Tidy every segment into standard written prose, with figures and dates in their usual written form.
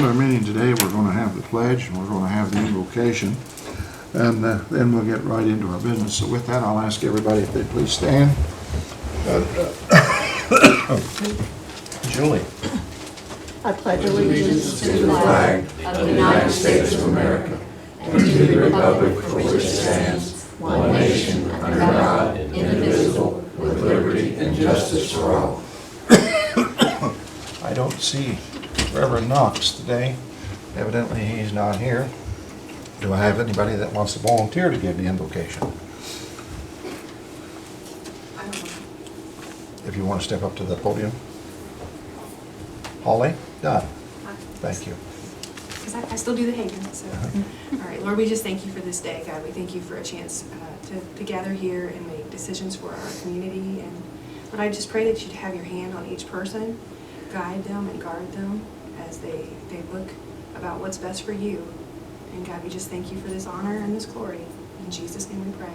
our meeting today, we're going to have the pledge and we're going to have the invocation. And then we'll get right into our business. So with that, I'll ask everybody if they please stand. Julie. I pledge allegiance to the flag of the United States of America and to the republic for which it stands, one nation, under God, indivisible, with liberty and justice for all. I don't see Reverend Knox today. Evidently, he's not here. Do I have anybody that wants to volunteer to give the invocation? If you want to step up to the podium. Holly? Done. Thank you. Because I still do the hanging, so. All right, Lord, we just thank you for this day, God. We thank you for a chance to gather here and make decisions for our community. And Lord, I just pray that you'd have your hand on each person, guide them and guard them as they look about what's best for you. And God, we just thank you for this honor and this glory. In Jesus' name we pray.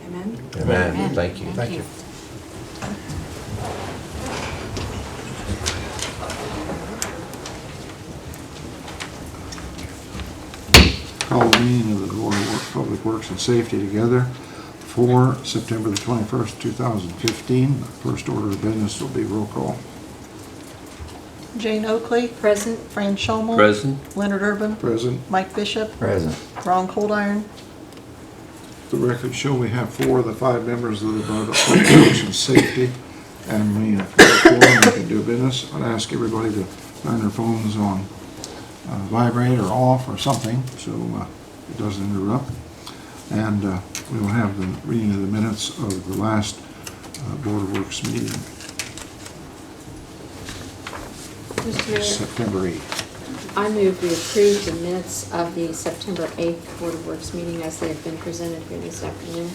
Amen. Amen. Amen. Thank you. Thank you. Call the meeting of the Board of Public Works and Safety together for September the 21st, 2015. The first order of business will be roll call. Jane Oakley, Present. Fran Schomel, Present. Leonard Urban, Present. Mike Bishop, Present. Ron Coldiron. The records show we have 4 of the 5 members of the Board of Public Works and Safety, and we have 4 we can do business. I'd ask everybody to turn their phones on vibrate or off or something so it doesn't interrupt. And we will have the reading of the minutes of the last Board of Works meeting, Mr. Mayor, September 8th. I move we approve the minutes of the September 8th Board of Works meeting as they have been presented here this afternoon.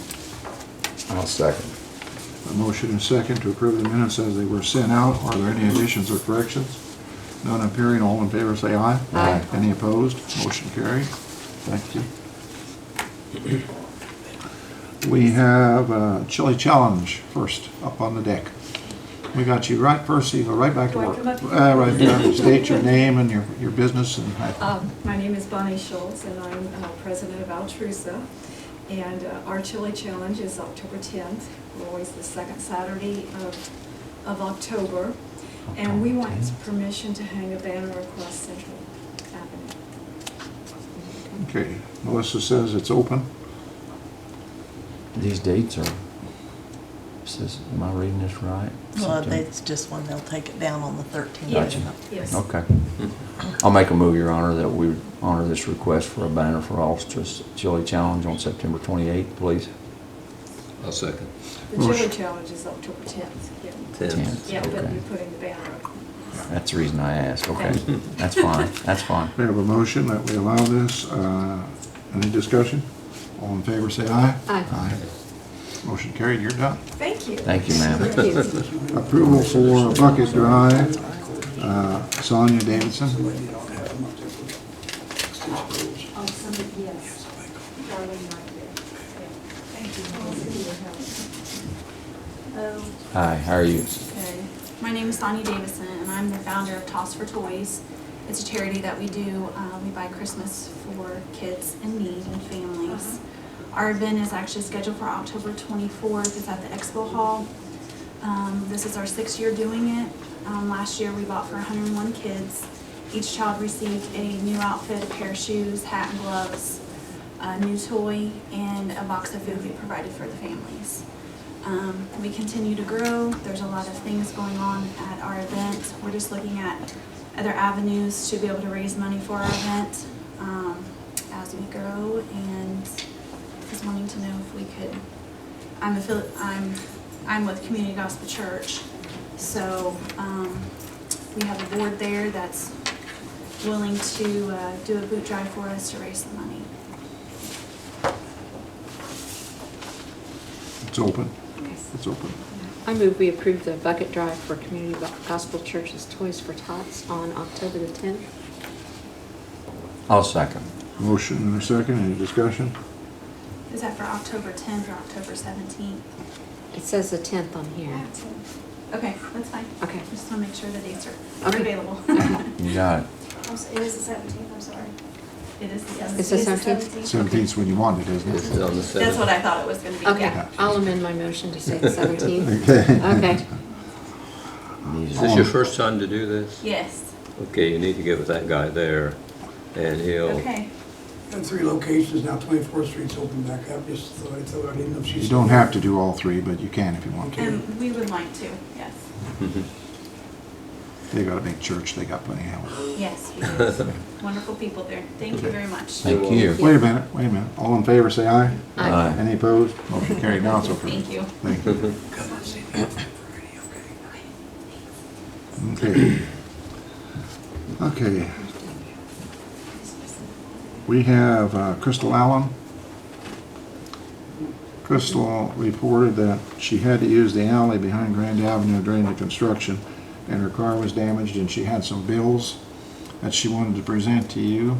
I'll second. A motion and second to approve the minutes as they were sent out. Are there any additions or corrections? None appearing. All in favor say aye. Aye. Any opposed? Motion carried. Thank you. We have Chili Challenge first up on the deck. We got you right first, so you go right back to Do I work. come up here? Right there. State your name and your business. And My name is Bonnie Schultz, and I'm president of Altrusa. And our Chili Challenge is October 10th. We're always the second Saturday of October. And we want permission to hang a banner across Central Avenue. Okay, Melissa says it's open. These dates are, am I reading this right? Well, September? it's just when they'll take it down on the 13th. Gotcha. Yes. Okay. I'll make a move, Your Honor, that we honor this request for a banner for Alstra's Chili Challenge on September 28th, please. I'll second. The Chili Challenge is October 10th. Yeah. 10th. Yeah, but Okay. you're putting the banner up. That's the reason I asked. Okay. That's fine. That's fine. We have a motion that we allow this. Any discussion? All in favor say aye. Aye. Motion carried. You're done. Thank you. Thank you, ma'am. Thank you. Approval for Bucket Drive, Sonia Davidson. Oh, somebody, yes. Darling right there. Thank you. Hello. Hi, how are you? Okay. My name is Sonia Davison, and I'm the founder of Toss for Toys. It's a charity that we do. We buy Christmas for kids in need and families. Our event is actually scheduled for October 24th. It's at the Expo Hall. This is our 6th year doing it. Last year we bought for 101 kids. Each child received a new outfit, a pair of shoes, hat and gloves, a new toy, and a box of food we provided for the families. We continue to grow. There's a lot of things going on at our event. We're just looking at other avenues to be able to raise money for our event as we grow, and just wanting to know if we could. I'm with Community Gospel Church, so we have a board there that's willing to do a boot drive for us to raise the money. It's open. It's open. I move we approve the bucket drive for Community Gospel Church's Toys for Tots on October the 10th. I'll second. Motion and a second. Any discussion? Is that for October 10th or October 17th? It says the 10th on here. Okay, that's fine. Okay. Just want to make sure the dates are Okay. available. You got it. It is the 17th, I'm sorry. It is the 17th. It's the 17th? 17th's when you want it, isn't It's it? on the That's what 7th. I thought it was gonna be. Okay, Yeah. I'll amend my motion to say the 17th. Okay. Okay. Is this your first time to do this? Yes. Okay, you need to get with that guy there, and he'll, Okay. And 3 locations, now 24th Street's open back up, just thought I didn't know if she's. You don't have to do all 3, but you can if you want to. And we would like to, yes. They got a big church, they got plenty of help. Yes, we do. Wonderful people there. Thank you very much. Thank you. Wait a minute. All in favor, say aye. Aye. Any opposed? Motion carried. Now it's over. Thank you. Thank you. Okay. Okay. We have Crystal Allen. Crystal reported that she had to use the alley behind Grand Avenue during the construction, and her car was damaged, and she had some bills that she wanted to present to you,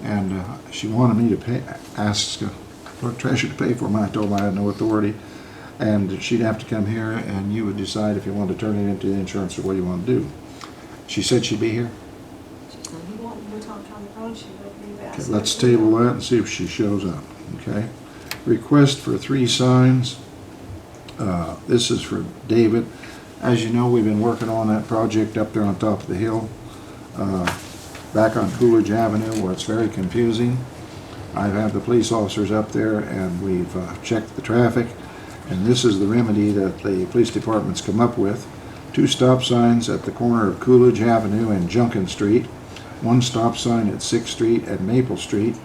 and she wanted me to ask clerk treasurer to pay for them. I told her I had no authority, and she'd have to come here, and you would decide if you wanted to turn it into the insurance or what you want to do. She said she'd be here. We talked on the phone, she would be back. Okay, let's table that and see if she shows up, okay? Request for 3 signs. This is for David. As you know, we've been working on that project up there on top of the hill, back on Coolidge Avenue, where it's very confusing. I've had the police officers up there, and we've checked the traffic, and this is the remedy that the police department's come up with. 2 stop signs at the corner of Coolidge Avenue and Junkin Street, 1 stop sign at 6th Street and Maple Street,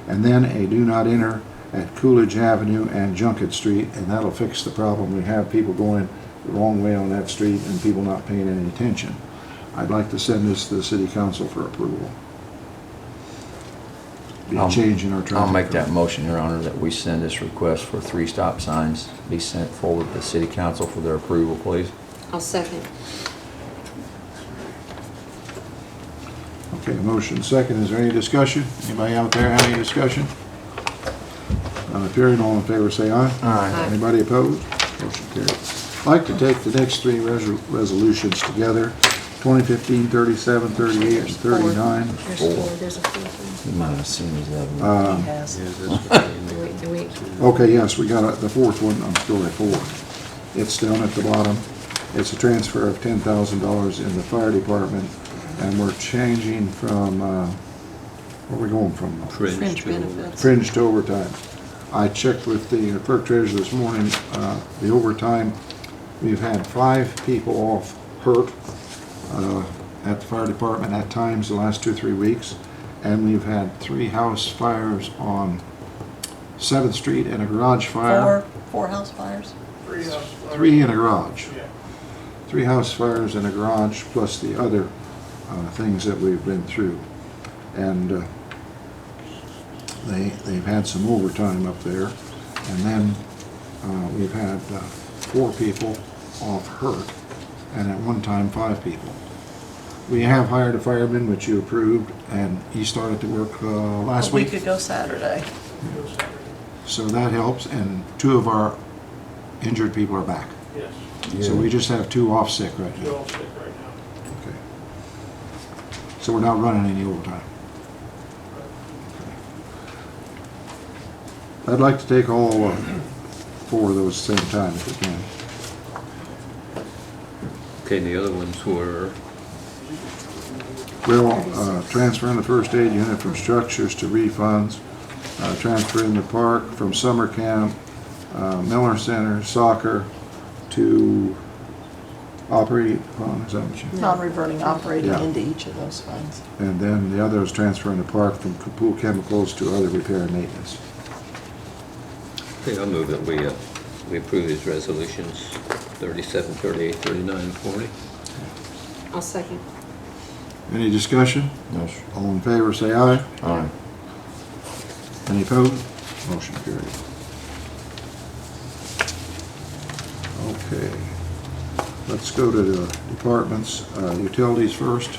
and then a do not enter at Coolidge Avenue and Junkin Street, and that'll fix the problem. We have people going the wrong way on that street and people not paying any attention. I'd like to send this to the city council for approval. Be a change in our traffic. I'll make that motion, Your Honor, that we send this request for 3 stop signs be sent forward to the city council for their approval, please. I'll second. Okay, motion second. Is there any discussion? Anybody out there have any discussion? None appearing. All in favor say aye. Aye. Anybody opposed? Motion carried. I'd like to take the next 3 resolutions together, 2015, 37, 38, and 39. There's 4, there's a 4th You might have seen these other ones. one. He has. yeah, this Do we, Okay, yes, we got the 4th one on story 4. It's down at the bottom. It's a transfer of $10,000 in the fire department, and we're changing from, where are we going from? fringe Fringe to- benefits. Fringe to overtime. I checked with the clerk treasurer this morning, the overtime, we've had 5 people off hurt at the fire department at times the last 2 or 3 weeks, and we've had 3 house fires on 7th Street and a garage fire. 4 house fires. 3 in a garage. 3 house fires in a garage, plus the other things that we've been through. And they've had some overtime up there. And then we've had 4 people off hurt, and at one time 5 people. We have hired a fireman, which you approved, and he started to work last A week. week ago Saturday. So that helps, and 2 of our injured people are back. Yes, So we just have 2 off sick right you're now. all sick right now. Okay. So we're not running any overtime. Okay. I'd like to take all 4 of those at the same time if we can. Okay, the other ones were, Well, transferring the first aid unit from structures to refunds, transferring the park from summer camp, Miller Center, soccer, to operating fund, is that what you? Non-reverting operating Yeah. into each of those funds. And then the other is transferring the park from pool chemicals to other repair and maintenance. okay, I'll move that we approve these resolutions, 37, 38, 39, and 40. I'll second. Any discussion? No, sir. All in favor, say aye. Aye. Any opposed? Motion carried. Okay. Let's go to the departments. Utilities first.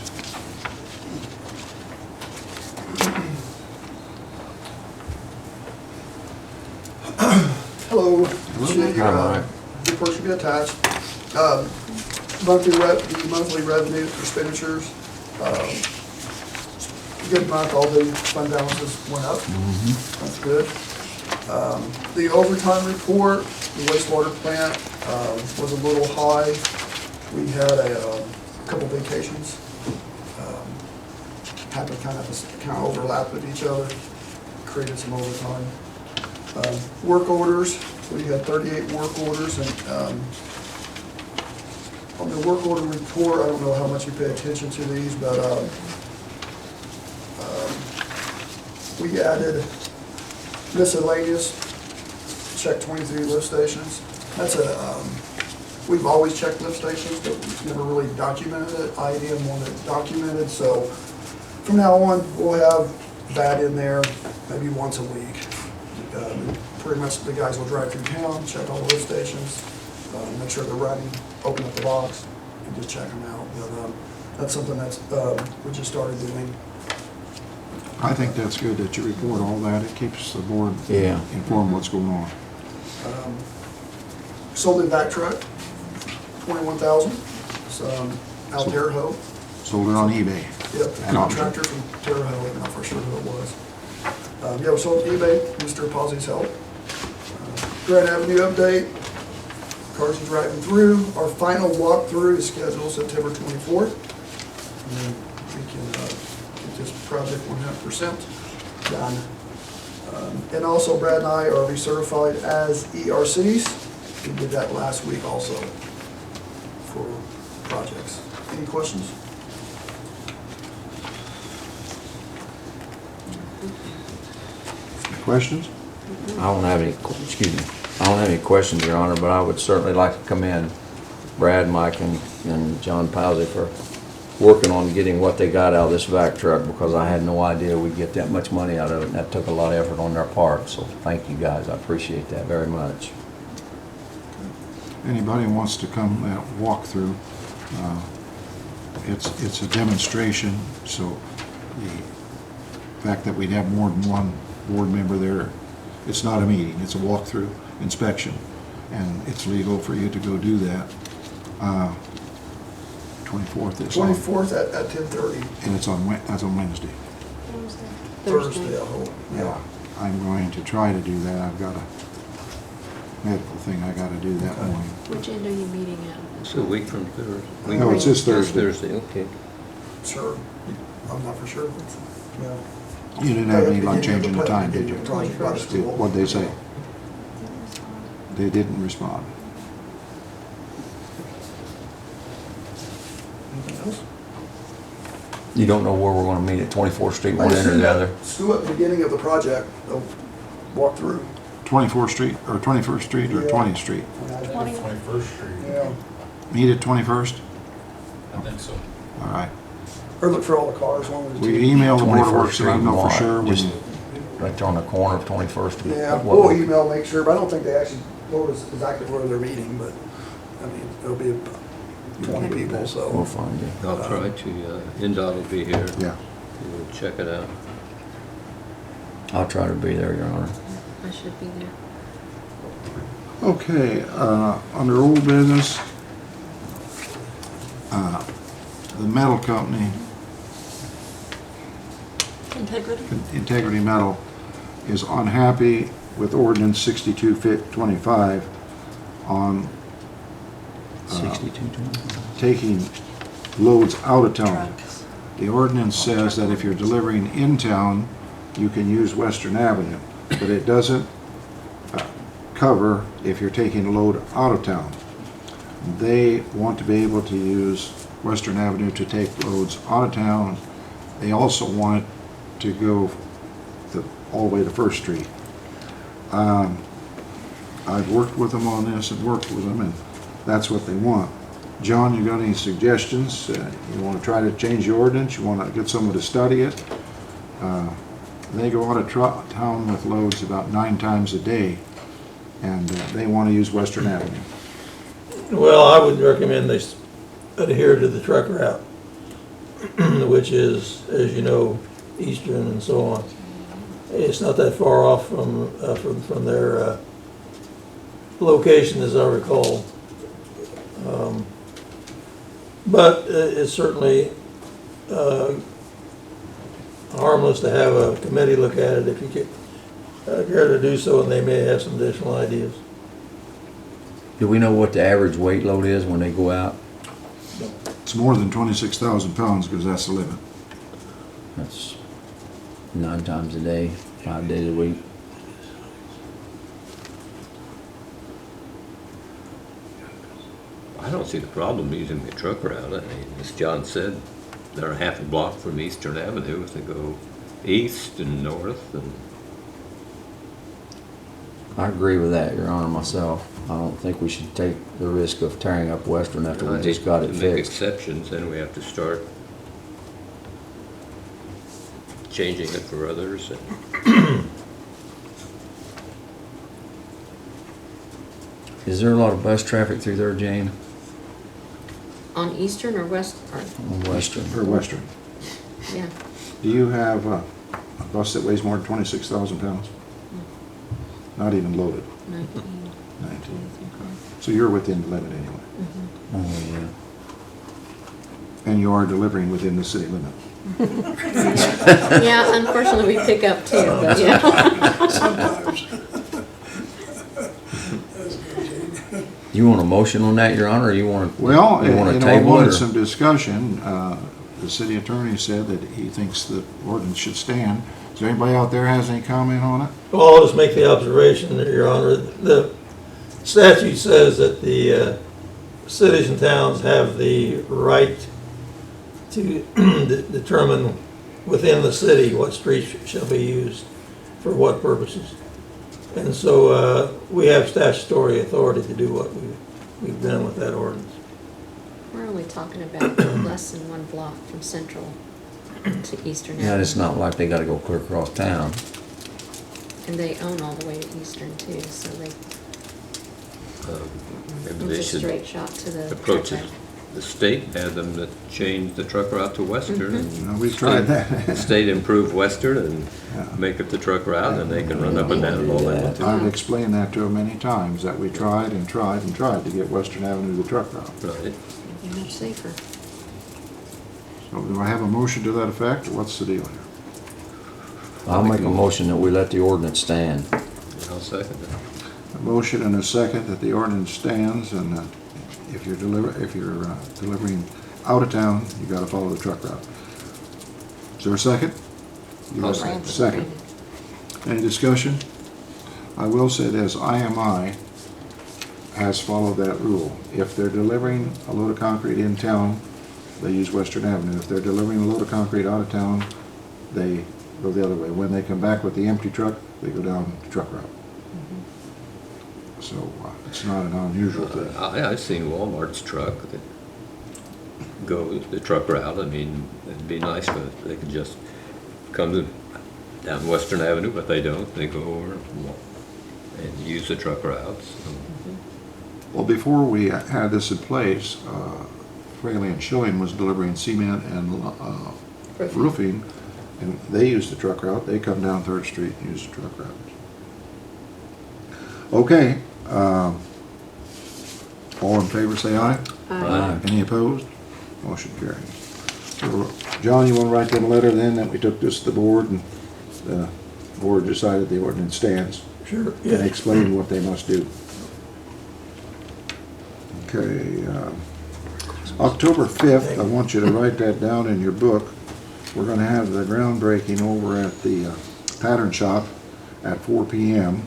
Hello. Hi, Mike. Report should be attached. The monthly revenue expenditures. good month, all the fund balances went up. That's good. The overtime report, the wastewater plant was a little high. We had a couple vacations. Happened kind of overlap with each other, created some overtime. Work orders, we had 38 work orders, and on the work order report, I don't know how much you pay attention to these, but we added miscellaneous, checked 23 lift stations. That's we've always checked lift stations, but we've never really documented it. IDM wanted it documented, so from now on, we'll have that in there maybe once a week. Pretty much the guys will drive through town, check all the lift stations, make sure they're running, open up the box, and just check them out. But that's something that's we just started doing. I think that's good that you report all that. It keeps the board informed what's going on. Sold the vac truck, $21,000. It's out Terre Haute. Sold it on eBay. Yep, the contractor from Terre Haute, I'm not for sure who it was. Yeah, we sold eBay, Mr. Pazzi's help. Grand Avenue update, cars are driving through. Our final walkthrough is scheduled September 24th. And then we can get this project 100% done. And also Brad and I are recertified as ERCs. We did that last week also for projects. Any questions? Questions? I don't have any, excuse me, I don't have any questions, Your Honor, but I would certainly like to commend Brad, Mike, and John Pazzi for working on getting what they got out of this vac truck, because I had no idea we'd get that much money out of it, and that took a lot of effort on their part, so thank you guys, I appreciate that very much. Anybody wants to come walk through, it's a demonstration, so the fact that we'd have more than one board member there, it's not a meeting, it's a walkthrough inspection, and it's legal for you to go do that. 24th is on. 24th at 10:30. And it's on, that's on Wednesday. Thursday, I hope. Yeah, I'm going to try to do that. I've got a medical thing I gotta do that morning. Which end are you meeting at? It's a week from Thursday. No, it's this Thursday. Thursday, okay. Sure. I'm not for sure. Yeah. You didn't have any luck changing the time, did you? What'd they say? They didn't respond. Anything else? You don't know where we're gonna meet at 24th Street, one end or the other? School at the beginning of the project, they'll walk through. 24th Street, or 21st Street, or 20th Street? 21st Street. Yeah. Meet at 21st? I think so. All right. Or look for all the cars, one of the We two. email the Board of 21st Works, and I know for Street, sure. just right there on the corner of 21st. Yeah, What- we'll email, make sure, but I don't think they actually told us exactly where they're meeting, but, I mean, it'll be 20 people, We'll so. find you. I'll try to, NDOT will be here. Yeah. We'll check it out. I'll try to be there, Your Honor. I should be there. Okay, under old business, the metal company, Integrity Metal, is unhappy with ordinance 6225 on 6225. taking loads out of town. Trucks. The ordinance says that if you're delivering in town, you can use Western Avenue, but it doesn't cover if you're taking a load out of town. They want to be able to use Western Avenue to take loads out of town. They also want it to go all the way to First Street. I've worked with them on this and worked with them, and that's what they want. John, you got any suggestions? You want to try to change the ordinance? You want to get someone to study it? They go out of town with loads about 9 times a day, and they want to use Western Avenue. Well, I would recommend they adhere to the truck route, which is, as you know, Eastern and so on. It's not that far off from their location, as I recall. But it's certainly harmless to have a committee look at it if you care to do so, and they may have some additional ideas. Do we know what the average weight load is when they go out? It's more than 26,000 pounds because that's the limit. That's 9 times a day, 5 days a week. I don't see the problem using the truck route. I mean, as John said, they're a half a block from Eastern Avenue if they go east and north and. I agree with that, Your Honor, myself. I don't think we should take the risk of tearing up Western after we just got it To make fixed. exceptions, then we have to start changing it for others. Is there a lot of bus traffic through there, Jane? On Eastern or West, or, On Western? For Western. yeah. Do you have a bus that weighs more than 26,000 pounds? Not even loaded? 19. 19. So you're within the limit anyway. Oh, yeah. And you are delivering within the city limit. Yeah, unfortunately, we pick up too, but yeah. Sometimes. That's good, Jane. You want a motion on that, Your Honor, or you want to? Well, You want I to table it? wanted or- some discussion. The city attorney said that he thinks the ordinance should stand. Is there anybody out there has any comment on it? Well, I'll just make the observation, Your Honor, the statute says that the cities and towns have the right to determine within the city what streets shall be used for what purposes. And so we have statutory authority to do what we've done with that ordinance. We're only talking about less than 1 block from Central to Eastern Yeah, Avenue. it's not like they gotta go clear across town. And they own all the way to Eastern too, so they, Maybe they it's a should straight shot to the. approach truck it. route. The state had them to change the truck route to Western. and We've tried state- that. The state improved Western and Yeah. make it the truck route, and they can run up and down it all they want to. I've explained that to him many times, that we tried and tried and tried to get Western Avenue the truck route. Right. It'd be much safer. So do I have a motion to that effect, or what's the deal here? I'll make a motion that we let the ordinance stand. I'll second that. A motion and a second that the ordinance stands, and if you're delivering out of town, you gotta follow the truck route. Is there a second? You I'll have a second. Second. Any discussion? I will say this, IMI has followed that rule. If they're delivering a load of concrete in town, they use Western Avenue. If they're delivering a load of concrete out of town, they go the other way. When they come back with the empty truck, they go down the truck route. So it's not an unusual thing. I've seen Walmart's truck that go the truck route. I mean, it'd be nice if they could just come down Western Avenue, but they don't. They go over and use the truck routes. So. Well, before we had this in place, Fraley and Schilling was delivering cement and roofing, and they used the truck route. They come down 3rd Street and use the truck route. Okay. All in favor, say aye. Aye. Any opposed? Motion carries. So, John, you want to write them a letter then that we took this to the board and the board decided the ordinance stands? Sure, And yeah. explain what they must do. Okay, October 5th, I want you to write that down in your book. We're going to have the groundbreaking over at the Pattern Shop at 4 p.m.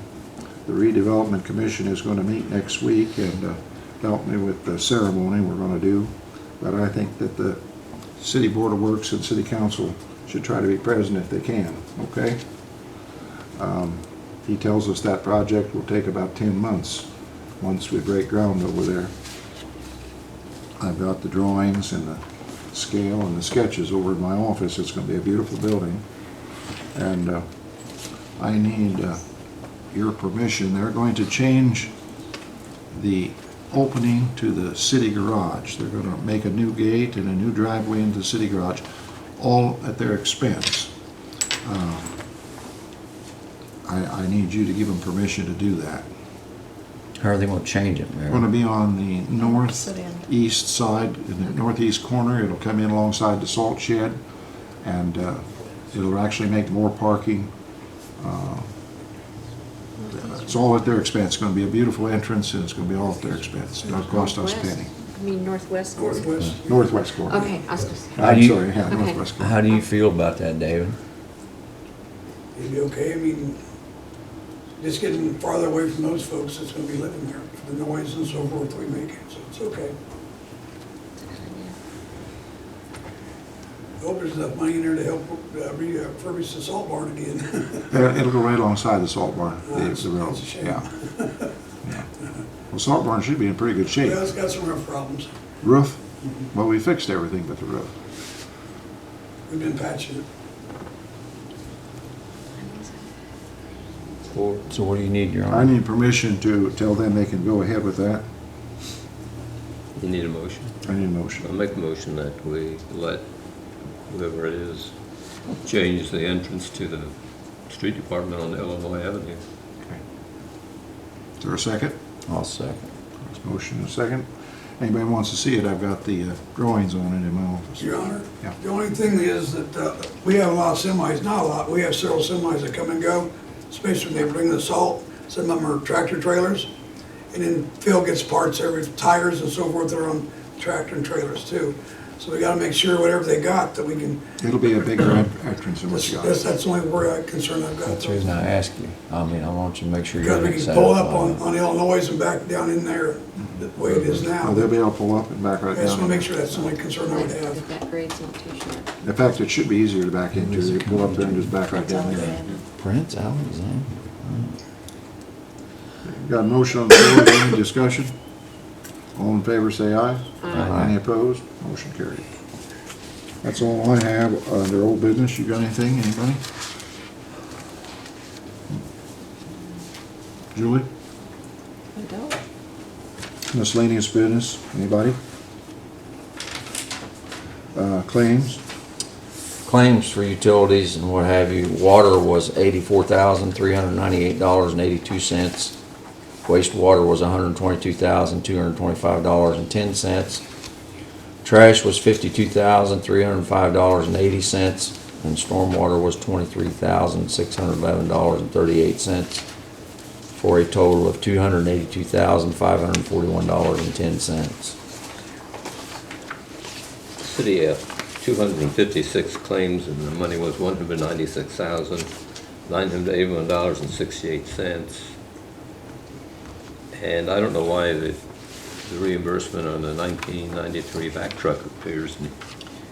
The redevelopment commission is going to meet next week and help me with the ceremony we're going to do. But I think that the City Board of Works and City Council should try to be present if they can, okay? He tells us that project will take about 10 months once we break ground over there. I've got the drawings and the scale and the sketches over in my office. It's going to be a beautiful building. And I need your permission. They're going to change the opening to the city garage. They're going to make a new gate and a new driveway into the city garage, all at their expense. I need you to give them permission to do that. How are they gonna change it, Mayor? Going to be on the northeast side, in the northeast corner. It'll come in alongside the salt shed, and It'll actually make more parking. It's all at their expense. It's gonna be a beautiful entrance, and it's gonna be all at their expense. It'll cost us a penny. I mean, northwest. Northwest. Northwest corner. Okay, I was just. How do I'm you- sorry, yeah, Okay. northwest corner. How do you feel about that, David? It'd be okay, I mean, just getting farther away from those folks that's gonna be living there, for the noise and so forth we make it, so it's okay. I hope there's enough money in there to help refurbish the salt barn again. It'll go right alongside the salt barn, the road, That's a shame. yeah. Yeah. Well, salt barn should be in pretty good shape. Well, it's got some rough problems. Roof, well, we fixed everything but the roof. We've been patching it. So what do you need, Your I Honor? need permission to tell them they can go ahead with that. You need a motion? I need a I'll motion. make a motion that we let whoever it is change the entrance to the street department on Illinois Avenue. Is there a second? I'll second. There's a motion and a second. Anybody wants to see it, I've got the drawings on it in my office. Your Honor, Yeah. the only thing is that we have a lot of semis, not a lot, we have several semis that come and go, especially when they bring the salt. Some of them are tractor trailers. And then Phil gets parts, every tires and so forth that are on tractor and trailers too. So we gotta make sure whatever they got that we can, It'll be a bigger entrance than what you got. that's the only concern I've got. That's the reason I ask you. I mean, I want you to make sure you're Because we satisfied. can pull up on Illinois and back down in there the way it is now. Oh, they'll be able to pull up and back right I just wanna down. make sure that's the only concern I would have. That grade's not too sharp. In fact, it should be easier to back into. You pull up there and just back right down there. Prince Alexander. Got a motion on the floor, any discussion? All in favor, say aye. Aye. Any opposed? Motion carried. That's all I have under old business. You got anything, anybody? Julie? I don't. Miscellaneous business, anybody? Claims? Claims for utilities and what have you. Water was $84,398.82. Wastewater was $122,225.10. Trash was $52,305.80, and stormwater was $23,611.38, for a total of $282,541.10. The city had 256 claims, and the money was $196,981.68. And I don't know why the reimbursement on the 1993 vac truck appears.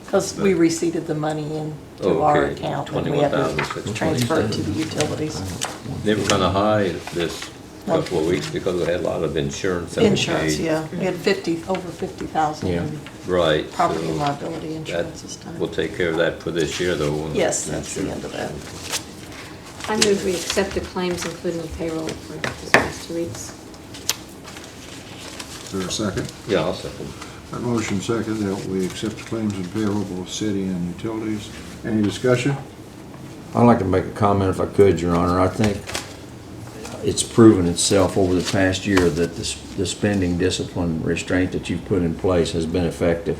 Because we receipted the money into our Okay, account and we had to 21,600. transfer it to the utilities. They were kind of high this couple of weeks because we had a lot of insurance that we Insurance, paid. yeah. We had over 50,000 Yeah. in Right. property and so liability that insurance this time. We'll take care of that for this year, though. won't it? Yes, that's the end of that. I move we accept the claims, including the payroll for this past 2 weeks. Is there a second? Yeah, I'll second. That motion second that we accept the claims and payroll, both city and utilities. Any discussion? I'd like to make a comment if I could, Your Honor. I think it's proven itself over the past year that the spending discipline restraint that you've put in place has been effective.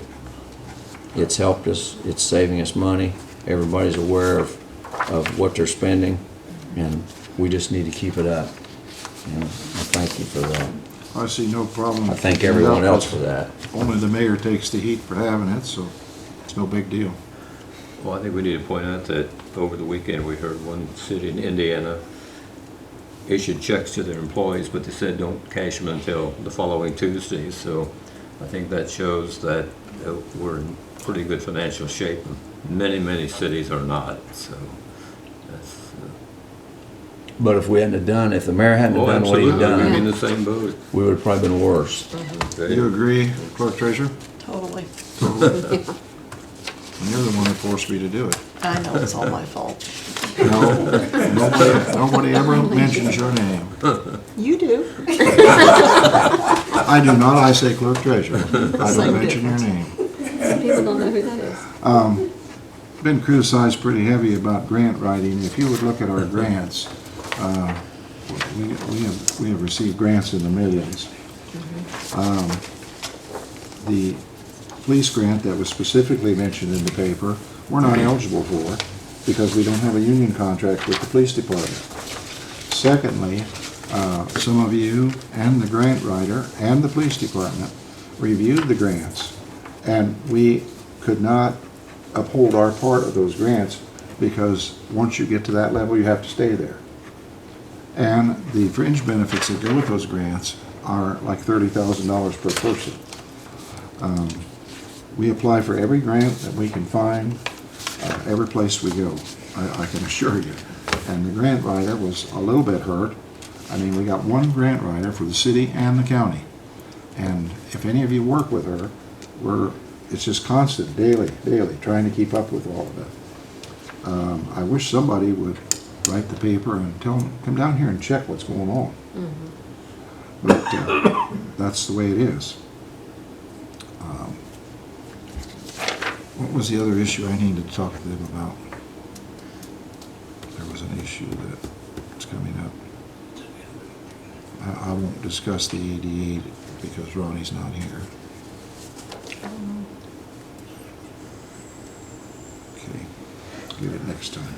It's helped us, it's saving us money. Everybody's aware of what they're spending, and we just need to keep it up. And I thank you for that. I see no problem. I thank everyone else for that. Only the mayor takes the heat for having it, so it's no big deal. Well, I think we need to point out that over the weekend, we heard one city in Indiana issued checks to their employees, but they said don't cash them until the following Tuesday. So I think that shows that we're in pretty good financial shape. Many, many cities are not, so that's... But if we hadn't have done, if the mayor hadn't have Oh, done what he'd absolutely, we'd be in done, the same boat. we would have probably been worse. Okay. You agree, Clerk Treasurer? Totally. And you're the one that forced me to do it. I know it's all my fault. No, nobody ever mentions your name. You do. I do not, I say Clerk Treasurer. I Same don't mention your name. Some people don't know who that is. Been criticized pretty heavy about grant writing. If you would look at our grants, we have received grants in the millions. The police grant that was specifically mentioned in the paper, we're not eligible for. because we don't have a union contract with the police department. Secondly, some of you and the grant writer and the police department reviewed the grants, and we could not uphold our part of those grants because once you get to that level, you have to stay there. And the fringe benefits that go with those grants are like $30,000 per person. We apply for every grant that we can find, every place we go, I can assure you. And the grant writer was a little bit hurt. I mean, we got one grant writer for the city and the county. And if any of you work with her, it's just constant, daily, trying to keep up with all of it. I wish somebody would write the paper and tell them, come down here and check what's going on. But that's the way it is. What was the other issue I needed to talk to them about? There was an issue that's coming up. I won't discuss the ADA because Ronnie's not here. Okay, get it next time.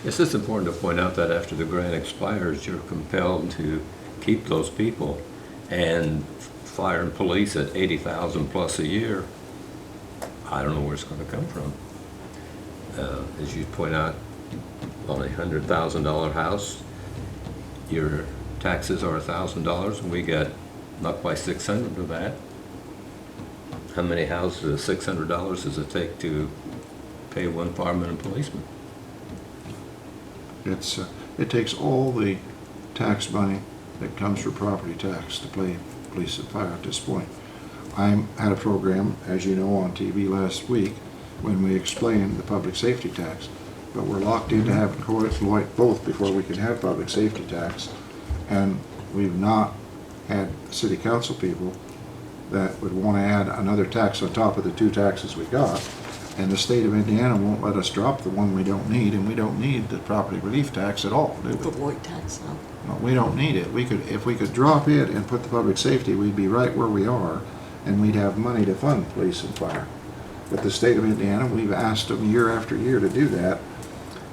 Yes, it's important to point out that after the grant expires, you're compelled to keep those people, and fire and police at $80,000 plus a year, I don't know where it's going to come from. As you point out, on a $100,000 house, your taxes are $1,000, and we got not quite $600 of that. How many houses, $600 does it take to pay one fireman and policeman? It takes all the tax money that comes for property tax to pay police and fire at this point. I had a program, as you know, on TV last week when we explained the public safety tax, but we're locked into having both before we can have public safety tax, and we've not had city council people that would want to add another tax on top of the two taxes we got, and the state of Indiana won't let us drop the one we don't need, and we don't need the property relief tax at all, do we? The void tax, no. No, we don't need it. If we could drop it and put the public safety, we'd be right where we are, and we'd have money to fund police and fire. But the state of Indiana, we've asked them year after year to do that,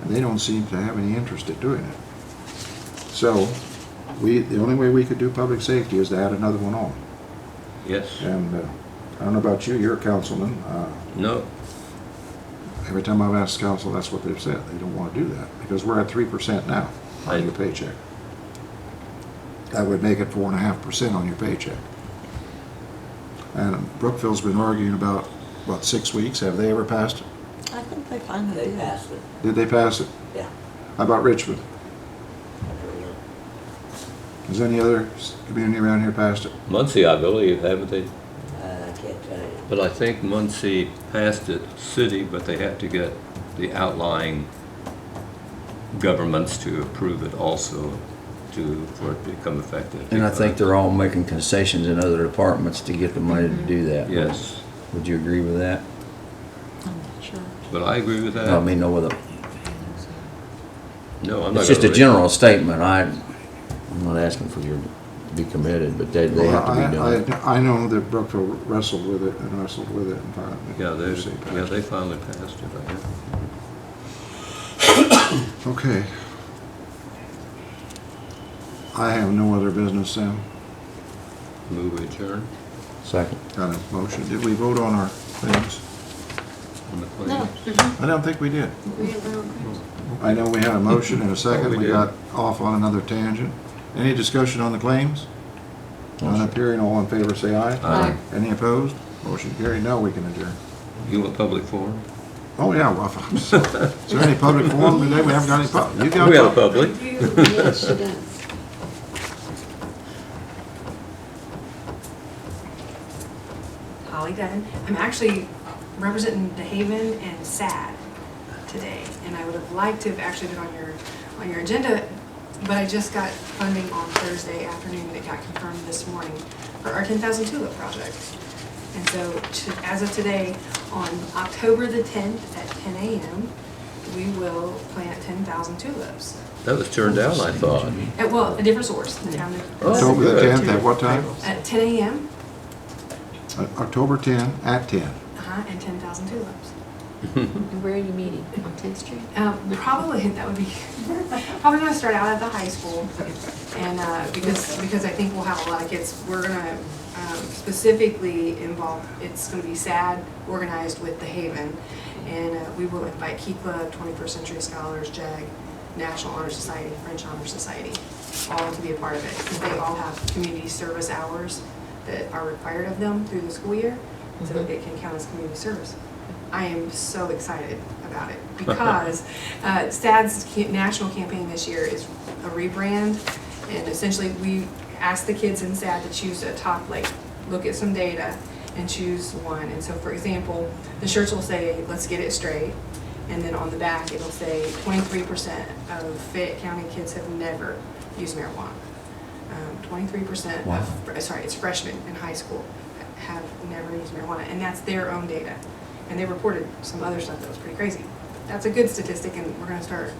and they don't seem to have any interest in doing it. So, the only way we could do public safety is to add another one on. Yes. And I don't know about you, you're a councilman. No. Every time I've asked council, that's what they've said. They don't want to do that because we're at 3% now on your paycheck. That would make it 4.5% on your paycheck. And Brookville's been arguing about, what, 6 weeks? Have they ever passed it? I think they finally did. passed it. Did they pass it? Yeah. How about Richmond? Has any other community around here passed it? Muncie, I believe, haven't they? I can't tell you. But I think Muncie passed it city, but they have to get the outlying governments to approve it also for it to become effective. And I think they're all making concessions in other departments to get the money to do that. Yes, Would you agree with that? I'm not sure. but I agree with that. No, I mean, no, with a, No, I'm not. it's just a gonna- general statement. I'm not asking for you to be committed, but they have to be done. I know that Brookville wrestled with it and finally. Yeah, they finally passed it, I guess. Okay. I have no other business, Sam. Move adjourn Second. Got a motion. Did we vote on our things? on the No. claims. I don't think we did. We have no claims. I know we had a motion and a second. we We did. got off on another tangent. Any discussion on the claims? None appearing. All in favor, say aye. Aye. Any opposed? Motion carried. Now we can adjourn. You want public forum? Oh, yeah. Well, is there any public forum today? We haven't got any public. You got We have a public? public. Yes, she does. Holly Dunn. I'm actually representing DeHaven and SAD today, and I would have liked to have actually been on your agenda, but I just got funding on Thursday afternoon, and it got confirmed this morning for our 10,000 tulip project. And so, as of today, on October the 10th at 10 a.m., we will plant 10,000 tulips. That was turned down, I thought. Well, a different source, the town of. October the good. 10th, at what time? At 10 a.m., October 10 at 10. and 10,000 tulips. And where are you meeting? On 10th Street? Probably, that would be, probably gonna start out at the high school. And, because I think we'll have a lot of kids, we're gonna, specifically involve, it's gonna be SAD organized with the Haven. And, we will invite Key Club, 21st Century Scholars, JAG, National Honor Society, French Honor Society, all to be a part of it. Because they all have community service hours that are required of them through the school year. So it can count as community service. I am so excited about it because SAD's national campaign this year is a rebrand, and essentially we asked the kids in SAD to choose a top, like, look at some data and choose one. And so, for example, the shirts will say, "Let's get it straight," and then on the back it'll say 23% of Fayette County kids have never used marijuana. 23% Wow. sorry, it's freshmen in high school have never used marijuana, and that's their own data. And they reported some other stuff that was pretty crazy. That's a good statistic, and we're gonna start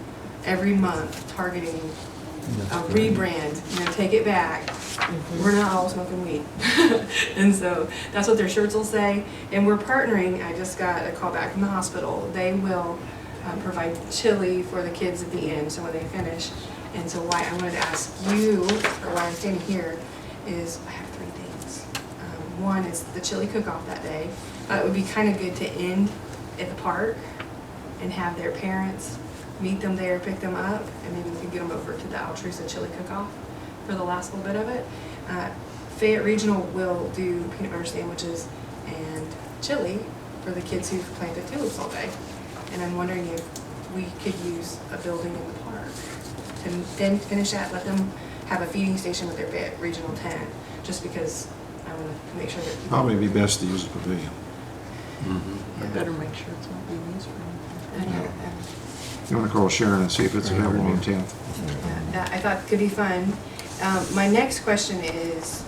every month targeting a rebrand, take it back. We're not all smoking weed. And so that's what their shirts will say. And we're partnering, I just got a call back from the hospital. They will provide chili for the kids at the end, so when they finish. And so why I wanted to ask you, or why I'm standing here, is I have 3 things. One is the chili cook-off that day. It would be kind of good to end at the park and have their parents meet them there, pick them up, and then we can get them over to the Altrusa chili cook-off for the last little bit of it. Fayette Regional will do peanut butter sandwiches and chili for the kids who've planted tulips all day. And I'm wondering if we could use a building in the park to then finish that, let them have a feeding station with their Fayette Regional tent, just because I want to make sure that people... Probably be best to use a pavilion. I better make sure it's not being used for You want to call Sharon and see if it's available on 10th? That I thought could be fun. My next question is,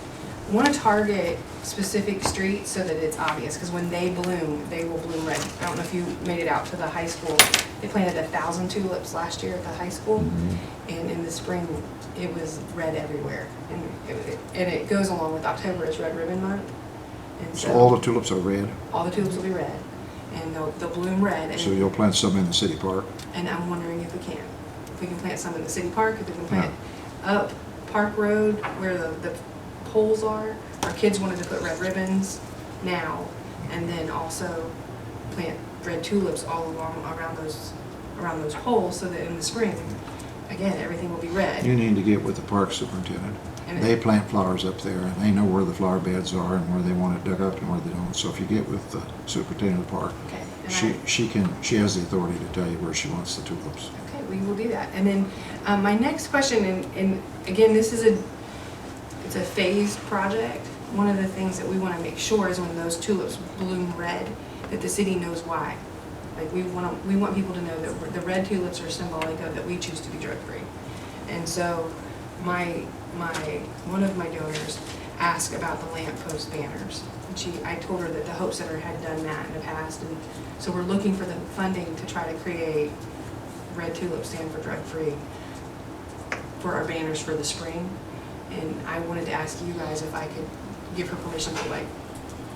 I want to target specific streets so that it's obvious, because when they bloom, they will bloom red. I don't know if you made it out to the high school. They planted 1,000 tulips last year at the high school, and in the spring, it was red everywhere. And it goes along with October as Red Ribbon Month. And So all the tulips are red, all the tulips will be red, and they'll bloom red. And so you'll plant some in the city park? And I'm wondering if we can. If we can plant some in the city park, if we can plant up Park Road where the poles are. Our kids wanted to put red ribbons now, and then also plant red tulips all along around those poles, so that in the spring, again, everything will be red. You need to get with the park superintendent. And They plant flowers up there, and they know where the flower beds are and where they want it dug up and where they don't. So if you get with the superintendent of the park, Okay. And she has the authority to tell you where she wants the tulips. Okay, we will do that. And then my next question, and again, this is it's a phased project. One of the things that we want to make sure is when those tulips bloom red, that the city knows why. Like we want people to know that the red tulips are symbolic of that we choose to be drug-free. And so one of my donors asked about the lamppost banners. And I told her that the Hope Center had done that in the past, and so we're looking for the funding to try to create red tulips stand for drug-free for our banners for the spring. And I wanted to ask you guys if I could give her permission to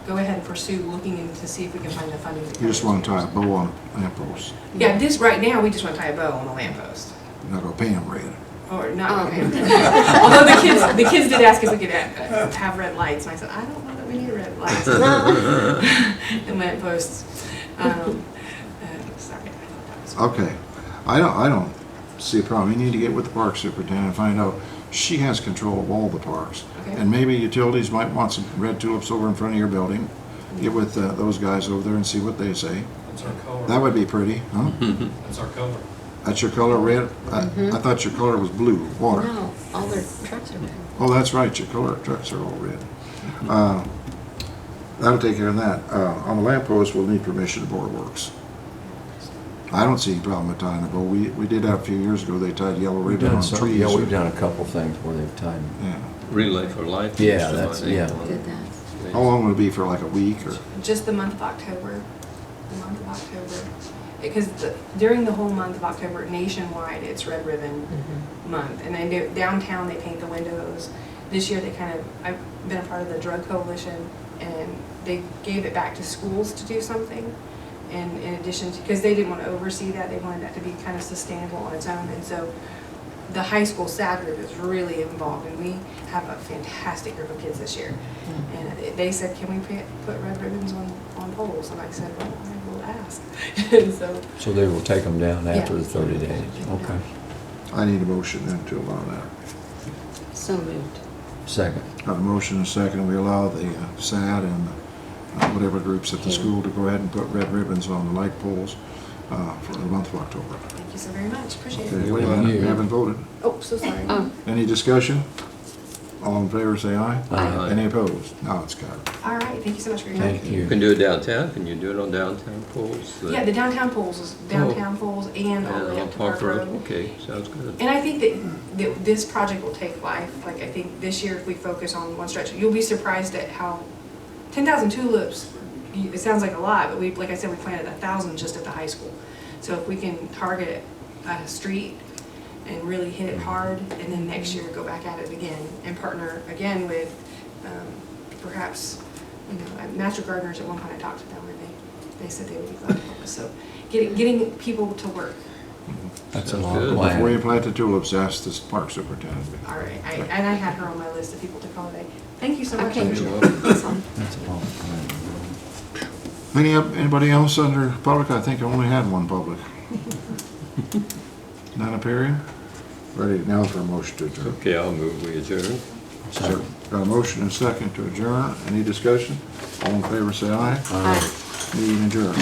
go ahead and pursue looking in to see if we can find the funding. You just want to tie a bow on a lamppost. Yeah, right now, we just want to tie a bow on the lamppost. You're not going to paint them red. Or not, okay. Although the kids did ask if we could have red lights, and I said, I don't know that we need red lights. And lampposts. Sorry. Okay. I don't see a problem. You need to get with the park superintendent and find out. She has control of all the parks. Okay. And maybe utilities might want some red tulips over in front of your building. Get with those guys over there and see what they say. That's our color. That would be pretty, huh? That's our color. That's your color, red? I thought your color was blue, water. No, all their trucks are red. Oh, that's right, your color trucks are all red. That'll take care of that. On the lamppost, we'll need permission to Board Works. I don't see any problem with tying a bow. We did that a few years ago. They tied yellow We've ribbon done on some, trees. yeah, we've done a couple things where they've tied. Yeah. Relay for Life. Yeah, used to that's- my name yeah. on it. Did that. How long would it be, for like a week or? Just the month of October. The month of October. Because during the whole month of October, nationwide, it's Red Ribbon Month. And then downtown, they paint the windows. This year, I've been a part of the Drug Coalition, and they gave it back to schools to do something. And in addition to, because they didn't want to oversee that, they wanted that to be kind of sustainable on its own. And so the high school staff group is really involved, and we have a fantastic group of kids this year. And they said, can we put red ribbons on poles? And I said, well, I will ask. And so, So they will take them down after Yeah. the 30 days? Okay. I need a motion then to allow that. So moved. Second. Got a motion and a second, we allow the SAD and whatever groups at the school to go ahead and put red ribbons on the light poles for the month of October. thank you so very much, appreciate Okay, it. wait a minute, we haven't voted. Oh, so sorry. Oh, Any discussion? All in favor, say aye. Aye. Any opposed? Now it's got it. All right, thank you so much for your help. Thank You you. can do it downtown, can you do it on downtown poles? Yeah, the downtown poles is downtown poles and all the way up to Park Road. Okay, sounds good. And I think that this project will take life. Like, I think this year, if we focus on one stretch, you'll be surprised at how 10,000 tulips, it sounds like a lot, but we, like I said, we planted 1,000 just at the high school. So if we can target a street and really hit it hard, and then next year go back at it again and partner again with perhaps, Master Gardeners. At one point I talked to them, and they said they would be glad to help us. So getting people to work. That's a Sounds long good. Before you plan. plant the tulips, ask the park superintendent. All right, and I had her on my list of people to call today. Thank you so much. okay. You're welcome. That's all. That's a long plan. Anybody else under public? I think I only had one public. None appearing? Ready now for a motion to adjourn. Okay, I'll move, we adjourn. So, got a motion and a second to adjourn. Any discussion? All in favor, say aye. Aye. Meeting adjourned.